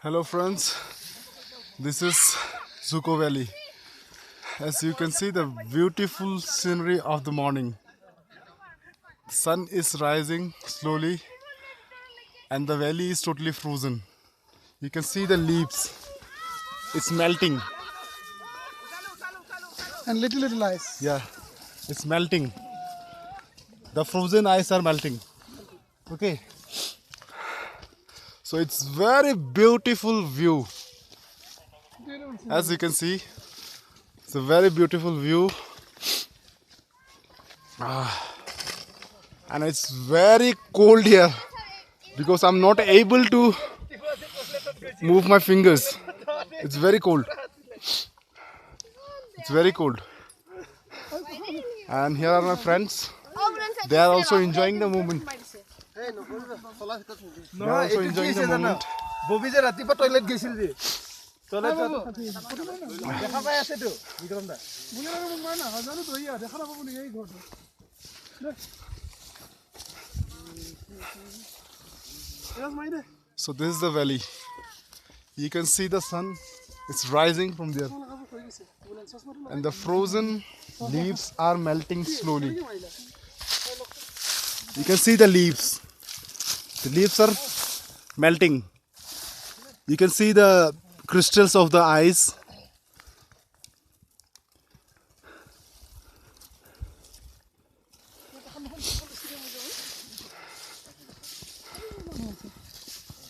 Hello friends, this is Dzuko Valley. As you can see the beautiful scenery of the morning. The sun is rising slowly and the valley is totally frozen. You can see the leaves, it's melting. And little ice. Yeah, it's melting. The frozen ice are melting. Okay. So it's very beautiful view. As you can see, it's a very beautiful view. And it's very cold here because I'm not able to move my fingers. It's very cold. It's very cold. And here are my friends. They are also enjoying the moment. They are also enjoying the moment. Bobby je rati pa toilet gesil je. Toilet dekha pai ase to Vikram da. Bugera mong na hazaro to iya dekha na babu ni ei ghor. So this is the valley. You can see the sun. It's rising from there. And the frozen leaves are melting slowly. You can see the leaves. The leaves are melting. You can see the crystals of the ice